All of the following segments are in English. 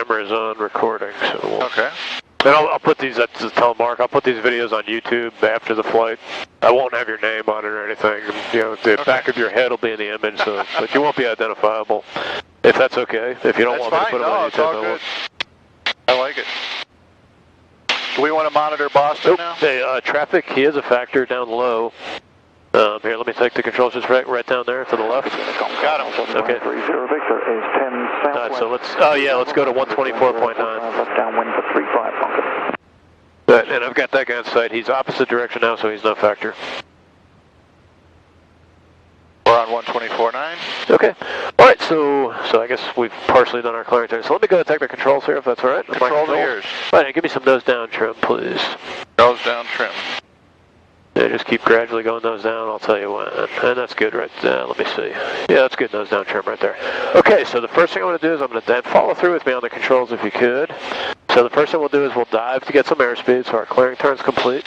camera is on recording, so we'll... Okay. And I'll put these, just tell Mark, I'll put these videos on YouTube after the flight. I won't have your name on it or anything. You know, the back of your head will be in the image, so, but you won't be identifiable. If that's okay. If you don't want me to put it on YouTube, it's all good. I like it. Do we want to monitor Boston now? Hey, traffic, he is a factor down low. Here, let me take the controls just right down there to the left. Got him. Okay. 30 Victor is 10 southwest. Alright, so let's go to 124.9. Left downwind for 35 Bunker. Right, and I've got that guy in sight. He's opposite direction now, so he's no factor. We're on 124.9. Okay. Alright, so I guess we've partially done our clearing turn. So let me go and take the controls here, if that's alright. Control the ears. Alright, give me some nose down trim, please. Nose down trim. Yeah, just keep gradually going nose down, I'll tell you when. And that's good right there, let me see. Yeah, that's good nose down trim right there. Okay, so the first thing I want to do is I'm going to follow through with me on the controls if you could. So the first thing we'll do is we'll dive to get some airspeed, so our clearing turn's complete.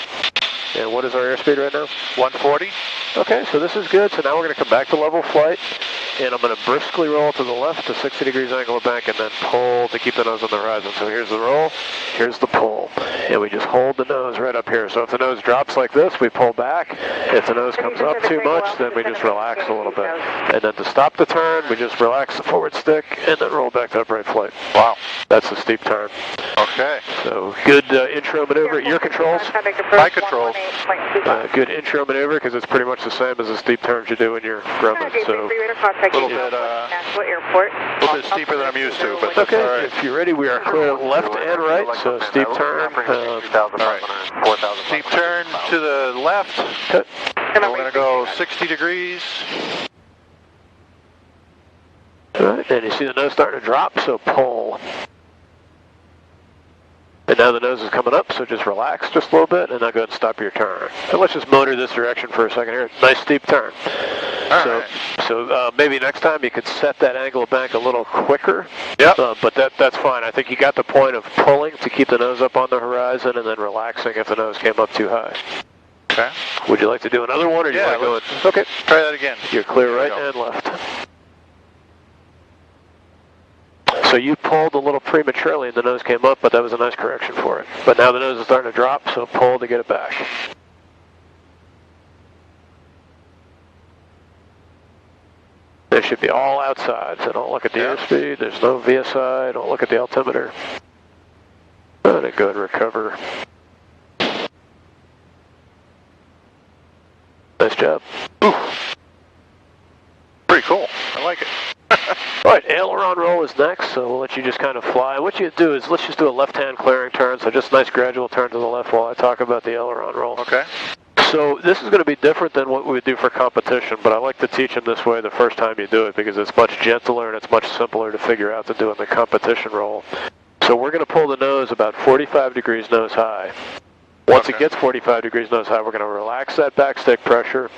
And what is our airspeed right now? 140. Okay, so this is good. So now we're going to come back to level flight, and I'm going to briskly roll to the left to 60 degrees angle of bank, and then pull to keep the nose on the horizon. So here's the roll, here's the pull, and we just hold the nose right up here. So if the nose drops like this, we pull back. If the nose comes up too much, then we just relax a little bit. And then to stop the turn, we just relax the forward stick, and then roll back to upright flight. Wow. That's the steep turn. Okay. So good intro maneuver. Your controls? My controls. Good intro maneuver because it's pretty much the same as the steep turns you do when you're Grumman. So a little bit steeper than I'm used to, but that's okay. all right. If you're ready, we are clear left and right. So steep turn. All right. Steep turn to the left. Okay. We're going to go 60 degrees. All right, and you see the nose starting to drop, so pull. And now the nose is coming up, so just relax just a little bit, and now go ahead and stop your turn. And let's just motor this direction for a second here. Nice steep turn. So maybe next time you could set that angle of bank a little quicker. Yep. But that's fine. I think you got the point of pulling to keep the nose up on the horizon, and then relaxing if the nose came up too high. Okay. Would you like to do another one, or do you want to go in? Okay. Try that again. You're clear right and left. So you pulled a little prematurely and the nose came up, but that was a nice correction for it. But now the nose is starting to drop, so pull to get it back. It should be all outside, so don't look at the airspeed. There's no VSI, don't look at the altimeter. And then go ahead and recover. Nice job. Ooh. Pretty cool. I like it. Alright, aileron roll is next, so we'll let you just kind of fly. What you do is, let's just do a left-hand clearing turn, so just a nice gradual turn to the left while I talk about the aileron roll. Okay. So this is going to be different than what we would do for competition, but I like to teach them this way the first time you do it because it's much gentler and it's much simpler to figure out than doing the competition roll. So we're going to pull the nose about 45 degrees nose high. Once it gets 45 degrees nose high, we're going to relax that backstick pressure.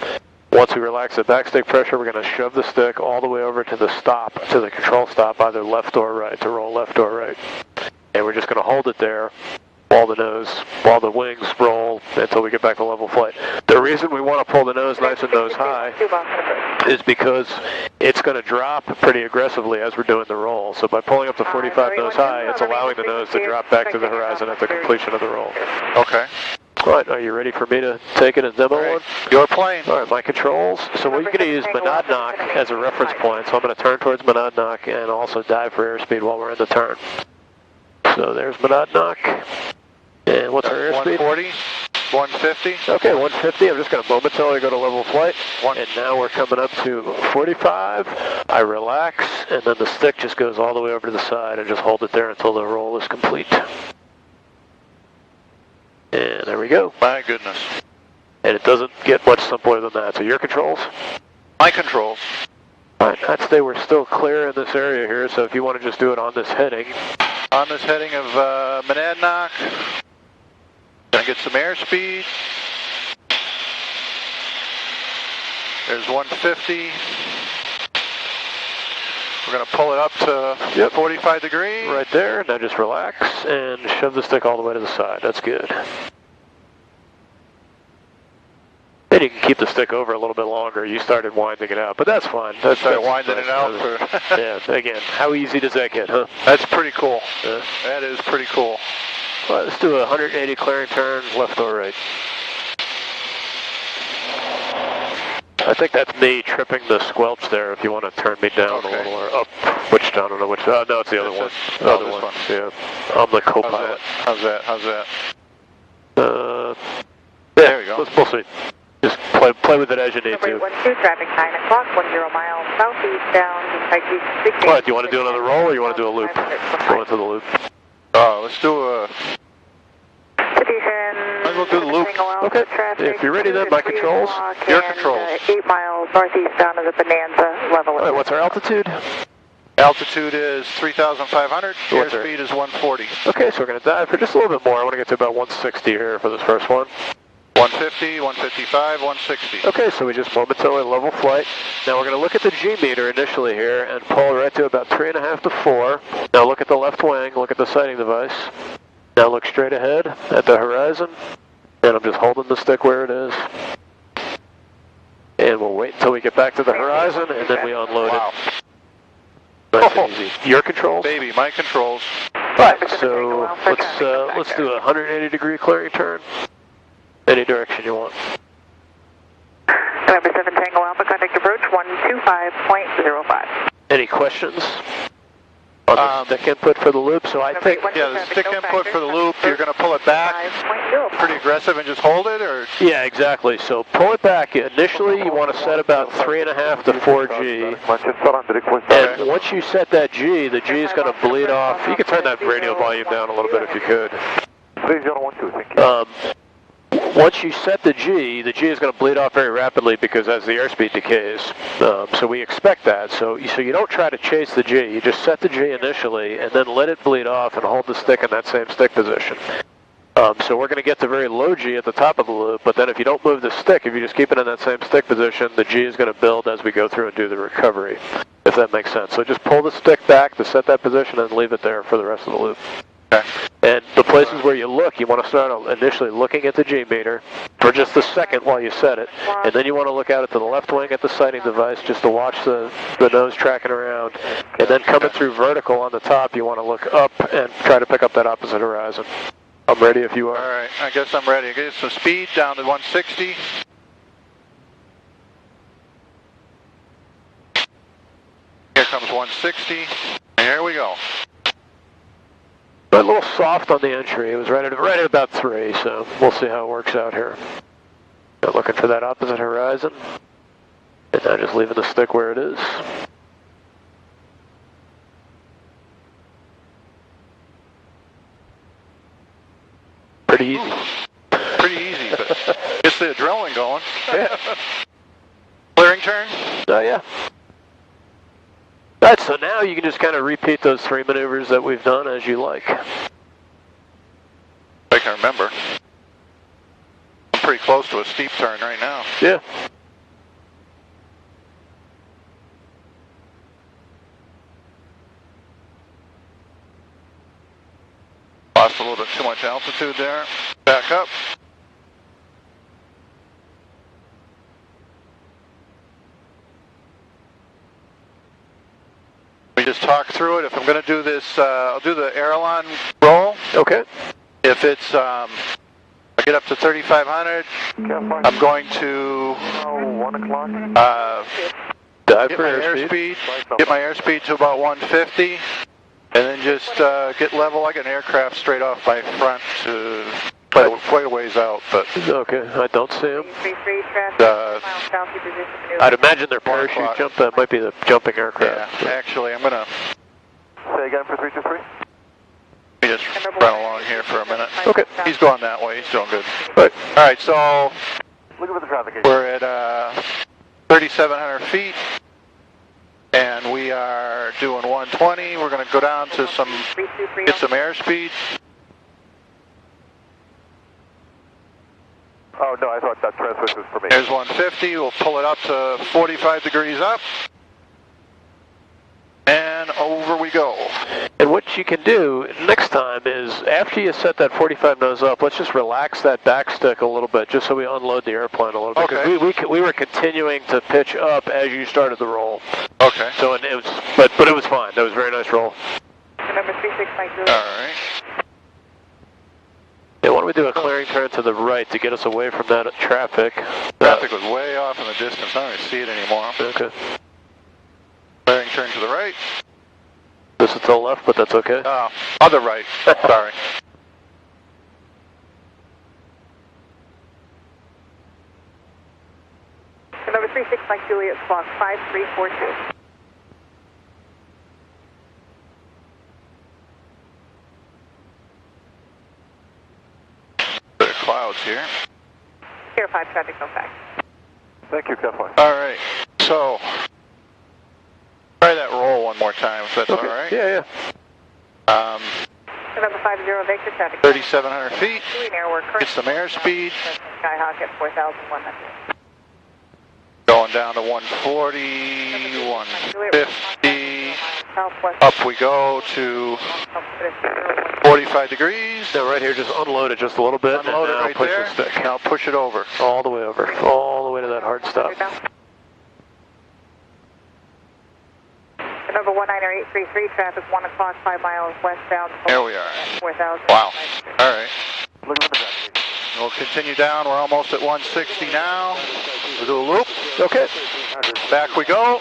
Once we relax the backstick pressure, we're going to shove the stick all the way over to the stop, to the control stop, either left or right, to roll left or right. And we're just going to hold it there while the wings roll until we get back to level flight. The reason we want to pull the nose nice and nose high is because it's going to drop pretty aggressively as we're doing the roll. So by pulling up to 45 nose high, it's allowing the nose to drop back to the horizon at the completion of the roll. Okay. All right, are you ready for me to take it and demo one? Your plane. All right, my controls. So we're going to use Monadnock as a reference point. So I'm going to turn towards Monadnock and also dive for airspeed while we're in the turn. So there's Monadnock. And what's our airspeed? 140, 150. Okay, 150. I'm just going to momentarily go to level flight. And now we're coming up to 45. I relax, and then the stick just goes all the way over to the side and just hold it there until the roll is complete. And there we go. My goodness. And it doesn't get much simpler than that. So your controls? My controls. All right, I'd say we're still clear in this area here, so if you want to just do it on this heading. On this heading of Monadnock. Gonna get some airspeed. There's 150. We're going to pull it up to 45 degrees. Right there. Now just relax and shove the stick all the way to the side. That's good. And you can keep the stick over a little bit longer. You started winding it out, but that's fine. That's winding nice. it out. For yeah, again, how easy does that get, huh? That's pretty cool. That is pretty cool. Well, let's do a 180 clearing turn, left or right. I think that's me tripping the squelch there if you want to turn me down a little or up. Which, I don't know which, no, it's the other one. The other one. Yeah, I'm the co-pilot. How's that? Yeah, there we go. We'll see. Just play with it as you need to. 12, traffic 9 o'clock, 10 miles southeast down, Citation 16. What, do you want to do another roll or you want to do a loop? Go into the loop. Let's do a... Citation. Might as well do the loop. Okay, if you're ready then, my controls. Your controls. 8 miles northeast down to the Bonanza level. All right, what's our altitude? Altitude is 3,500. Airspeed is 140. Okay, so we're going to dive for just a little bit more. I want to get to about 160 here for this first one. 150, 155, 160. Okay, so we just momentarily level flight. Now we're going to look at the G meter initially here and pull right to about 3.5 to 4. Now look at the left wing, look at the sighting device. Now look straight ahead at the horizon. And I'm just holding the stick where it is. And we'll wait until we get back to the horizon and then we unload it. Nice and easy. Your controls? Baby, my controls. Right, so let's do a 180-degree clearing turn. Any direction you want. November 7 Tango Alpha, contact approach 125.05. Any questions on the stick input for the loop? So I think... Yeah, the stick input for the loop, you're going to pull it back pretty aggressive and just hold it, or? Yeah, exactly. So pull it back. Initially, you want to set about 3.5 to 4G. And once you set that G, the G is going to bleed off. You can turn that radio volume down a little bit if you could. Once you set the G is going to bleed off very rapidly because as the airspeed decays. So we expect that. So you don't try to chase the G. You just set the G initially and then let it bleed off and hold the stick in that same stick position. So we're going to get to very low G at the top of the loop, but then if you don't move the stick, if you just keep it in that same stick position, the G is going to build as we go through and do the recovery, if that makes sense. So just pull the stick back to set that position and leave it there for the rest of the loop. Okay. And the places where you look, you want to start initially looking at the G meter for just a second while you set it. And then you want to look out at the left wing at the sighting device just to watch the nose tracking around. And then coming through vertical on the top, you want to look up and try to pick up that opposite horizon. I'm ready if you are. All right, I guess I'm ready. Get some speed down to 160. Here comes 160. And here we go. A little soft on the entry. It was right at about 3, so we'll see how it works out here. Now looking for that opposite horizon. And now just leaving the stick where it is. Pretty easy. Pretty easy, but gets the adrenaline going. Yeah. Clearing turn? Oh, yeah. Right, so now you can just kind of repeat those 3 maneuvers that we've done as you like. I can remember. I'm pretty close to a steep turn right now. Yeah. Lost a little bit too much altitude there. Back up. We just talk through it. If I'm going to do this, I'll do the Aerolon roll. Okay. If it's, I get up to 3,500, I'm going to 1 o'clock. Dive get for my airspeed. get my airspeed to about 150, and then just get level like an aircraft straight off my front to quite a ways out. But Okay, I don't see them. Uh, I'd imagine they're parachute jump. That might be the jumping aircraft. yeah, actually, I'm gonna Say again for 323. just run along here for a minute. Okay. He's going that way. He's doing good. Right. All right, so Look at the traffic. we're at 3,700 feet, and we are doing 120. We're going to go down to get some airspeed. Oh no, I thought that transmission was for me. There's 150. We'll pull it up to 45 degrees up, and over we we go. And what you can do next time is, after you set that 45 nose up, let's just relax that back stick a little bit, just so we unload the airplane a little bit. Okay. Because we were continuing to pitch up as you started the roll. Okay. So it was, but it was fine. That was a very nice roll. Number 3652. All right. Yeah, why don't we do a clearing turn to the right to get us away from that traffic? Traffic was way off in the distance. I don't even see it anymore. Okay. Clearing turn to the right. This is to the left, but that's okay. Other right. Sorry. Number 36 Mike Juliet, squawk 5342. There are clouds here. Tier 5 traffic, no fact. Thank you, Kevlar. All right. So, try that roll one more time, if that's Okay. all right. Yeah. Number 50 Victor traffic. 3,700 feet. Doing air work. Get some airspeed. Skyhawk at 4,100. Going down to 140, 150. Southwest. Up we go to 45 degrees. So right here, just unload it just a little bit. Unload it and now right push there. the stick. Now push it over. All the way over. All the way to that hard stop. Number 19833 traffic 1 o'clock 5 miles westbound. There we are. 4,000. Wow. All right. Look at the traffic. We'll continue down. We're almost at 160 now. We'll do a loop. Okay. Back we go.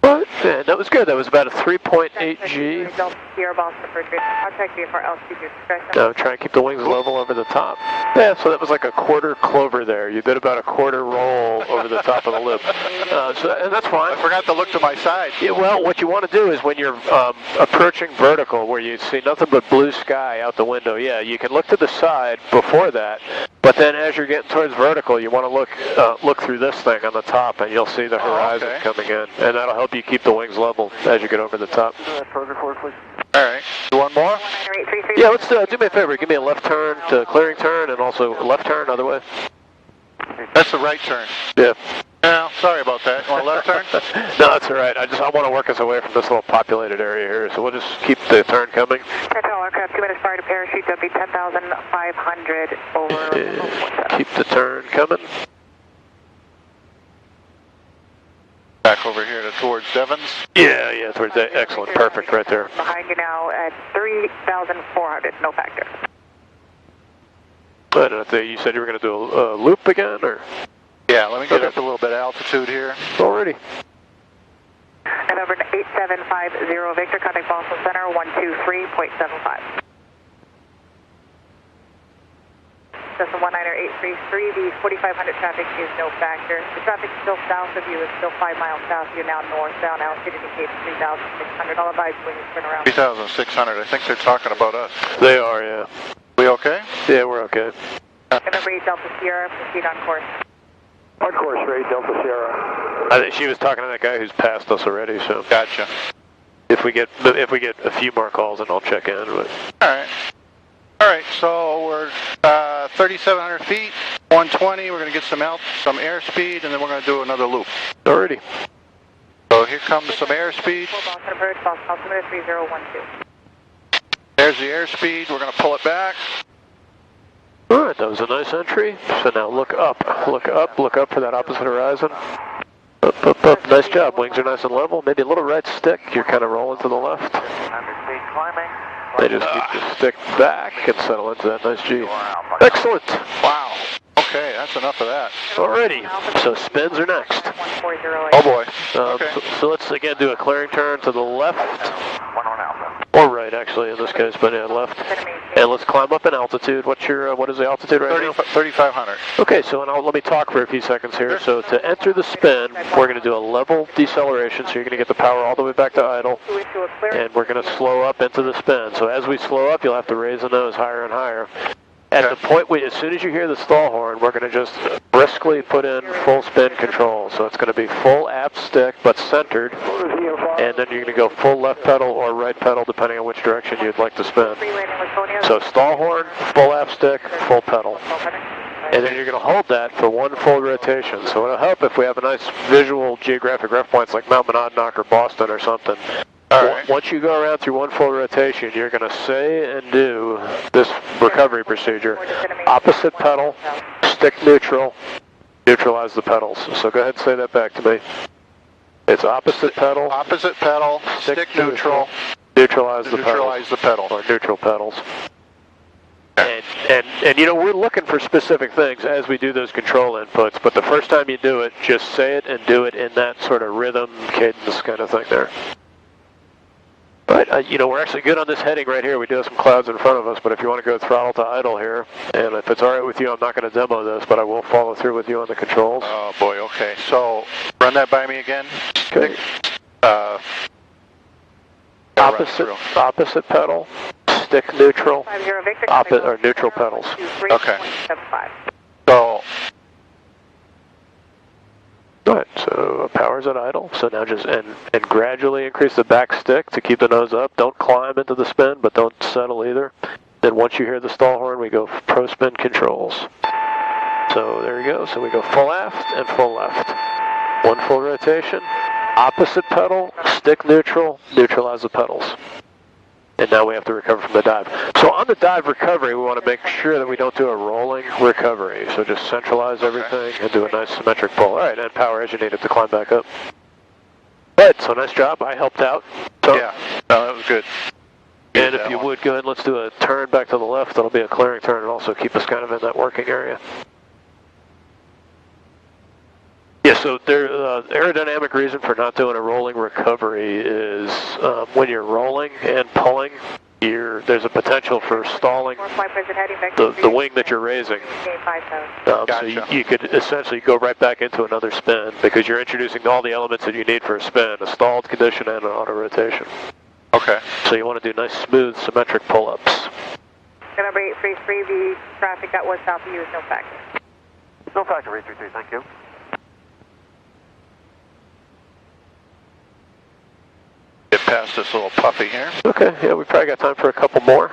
What? Yeah, that was good. That was about a 3.8 G. Sierra Boston for contact you for altitude discretion. No, try and keep the wings level over the top. Yeah, so that was like a quarter clover there. You did about a quarter roll over the top of the loop. And that's fine. I forgot to look to my side. Yeah, well, what you want to do is when you're approaching vertical, where you see nothing but blue sky out the window, yeah, you can look to the side before that, but then as you're getting towards vertical, you want to look through this thing on the top, and you'll see the horizon coming in, and that'll help you keep the wings level as you get over the top. Further forward, please. All right. One more. 19833. Yeah, let's do me a favor. Give me a left turn to clearing turn, and also a left turn other way. That's the right turn. Yeah. No, sorry about that. You want a left turn? No, that's all right. I want to work us away from this little populated area here, so we'll just keep the turn coming. Control aircraft 2 minutes prior to parachute. That'll be 10,500 over. Keep the turn coming. Back over here towards Devons. Yeah, towards that. Excellent. Perfect right there. Behind you now at 3,400. No factor. I don't know, you said you were going to do a loop again, or? Yeah, let me get up a little bit of altitude here. Already. And over to 8750 Victor, contact Boston Center 123.75. Cessna 19833, the 4500 traffic is no factor. The traffic still south of you is still 5 miles south of you, now northbound. Altitude indicates 3,600. I'll advise when you turn around. 3,600. I think they're talking about us. They are, yeah. We okay? Yeah, we're okay. Number 8 Delta Sierra, proceed on course. On course, Ray, Delta Sierra. I think she was talking to that guy who's passed us already, so. Gotcha. If we get a few more calls, then I'll check in. But. All right, so we're 3,700 feet, 120. We're going to get some airspeed, and then we're going to do another loop. Alrighty. So here comes some airspeed. Boston approach, Boston altimeter 3012. There's the airspeed. We're going to pull it back. Alright, that was a nice entry. So now look up for that opposite horizon. Up. Nice job. Wings are nice and level. Maybe a little right stick. You're kind of rolling to the left. Underspeed climbing. They just keep the stick back and settle into that nice G. Excellent. Wow. Okay, that's enough of that. Alrighty. So spins are next. 1408. Oh boy. Okay. So let's again do a clearing turn to the left. 11 Alpha. Or right, actually, in this case, but yeah, left. And let's climb up in altitude. What is the altitude right now? 3,500. Okay, so let me talk for a few seconds here. So to enter the spin, we're going to do a level deceleration, so you're going to get the power all the way back to idle. And we're going to slow up into the spin. So as we slow up, you'll have to raise the nose higher and higher. At the point, as soon as you hear the stall horn, we're going to just briskly put in full spin control. So it's going to be full aft stick, but centered. And then you're going to go full left pedal or right pedal, depending on which direction you'd like to spin. So stall horn, full aft stick, full pedal. And then you're going to hold that for one full rotation. So it'll help if we have a nice visual geographic ref points like Mount Monadnock or Boston or something. All right. Once you go around through one full rotation, you're going to say and do this recovery procedure. Opposite pedal, stick neutral, neutralize the pedals. So go ahead and say that back to me. It's opposite pedal, stick neutral, neutralize the pedal. Or neutral pedals. And you know, we're looking for specific things as we do those control inputs, but the first time you do it, just say it and do it in that sort of rhythm, cadence kind of thing there. But, you know, we're actually good on this heading right here. We do have some clouds in front of us, but if you want to go throttle to idle here, and if it's all right with you, I'm not going to demo this, but I will follow through with you on the controls. Oh, boy, okay. So, run that by me again. Okay. Opposite pedal, stick neutral, or neutral pedals. Okay. So, Alright, so power's at idle. So now just and gradually increase the back stick to keep the nose up. Don't climb into the spin, but don't settle either. Then once you hear the stall horn, we go pro spin controls. So there you go. So we go full aft and full left. One full rotation. Opposite pedal, stick neutral, neutralize the pedals. And now we have to recover from the dive. So on the dive recovery, we want to make sure that we don't do a rolling recovery. So just centralize everything and do a nice symmetric pull. All right, and power as you need it to climb back up. Good, so nice job. I helped out. So, yeah, no, that was good. And if you would, go ahead and let's do a turn back to the left. That'll be a clearing turn and also keep us kind of in that working area. Yeah, so the aerodynamic reason for not doing a rolling recovery is when you're rolling and pulling, there's a potential for stalling the wing that you're raising. Gotcha. So you could essentially go right back into another spin because you're introducing all the elements that you need for a spin, a stalled condition and an auto rotation. Okay. So you want to do nice, smooth, symmetric pull-ups. Number 833, the traffic that was south of you is no factor. No factor, 833, thank you. Get past this little puppy here. Okay, yeah, we probably got time for a couple more.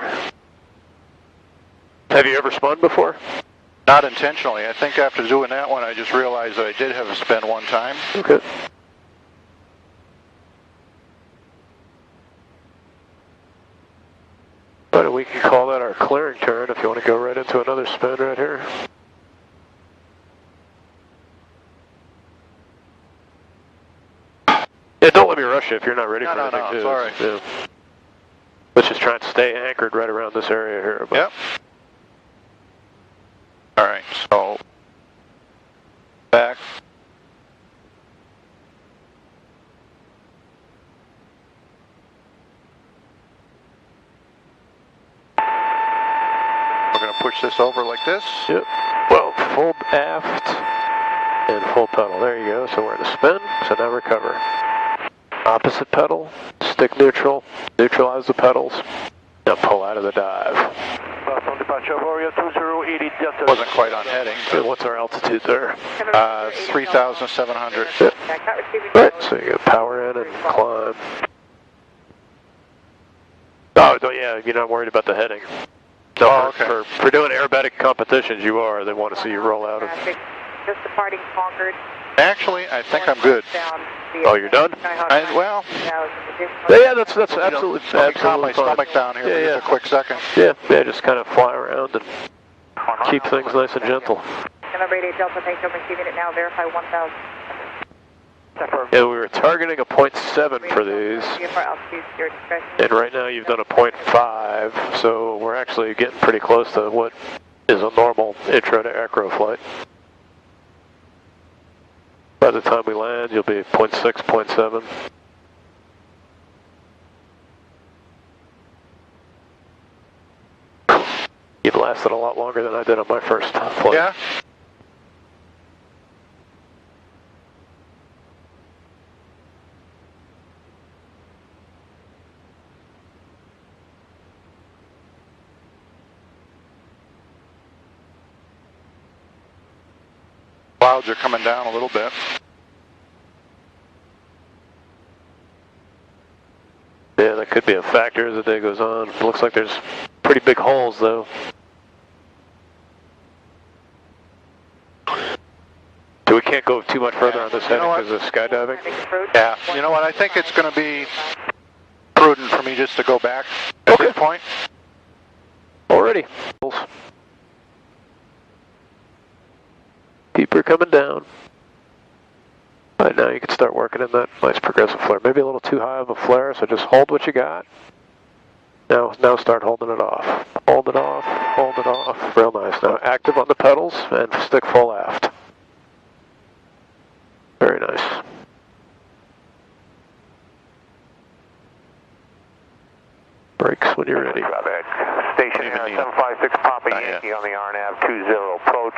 Have you ever spun before? Not intentionally. I think after doing that one, I just realized that I did have a spin one time. Okay. But we can call that our clearing turn if you want to go right into another spin right here. Yeah, don't let me rush you if you're not ready for anything. No, it's all right. Yeah. Let's just try and stay anchored right around this area here. But. Yep. All right, so back. We're going to push this over like this. Yep. Well, full aft and full pedal. There you go. So we're in a spin. So now recover. Opposite pedal, stick neutral, neutralize the pedals. Now pull out of the dive. Wasn't quite on heading. So what's our altitude there? 3,700. Yep. Right, so you get power in and climb. Oh, yeah, you're not worried about the heading. No, oh, okay. For doing aerobatic competitions, you are. They want to see you roll out. Just departing Concord. Actually, I think I'm good. Oh, you're done? Well, yeah, that's absolutely fine. Let me calm my stomach down here for just a quick second. Yeah, just kind of fly around and keep things nice and gentle. Number 88 Delta, thanks for receiving it now. Verify 1,000. Yeah, we were targeting a 0.7 for these, and right now you've done a 0.5, so we're actually getting pretty close to what is a normal intro to acro flight. By the time we land, you'll be 0.6, 0.7. You've lasted a lot longer than I did on my first flight. Yeah? Clouds are coming down a little bit. Yeah, that could be a factor as the day goes on. It looks like there's pretty big holes, though. can't go too much further on this You know heading because of skydiving. Yeah, you know what, I think it's going to be prudent for me just to go back at this point. Already. Keeper coming down. All right, now you can start working in that nice progressive flare. Maybe a little too high of a flare, so just hold what you got. Now start holding it off. Hold it off, hold it off. Real nice. Now active on the pedals and stick full aft. Very nice. Brakes when you're ready. Station Air 756 Papa Yankee on the RNAV 20 approach.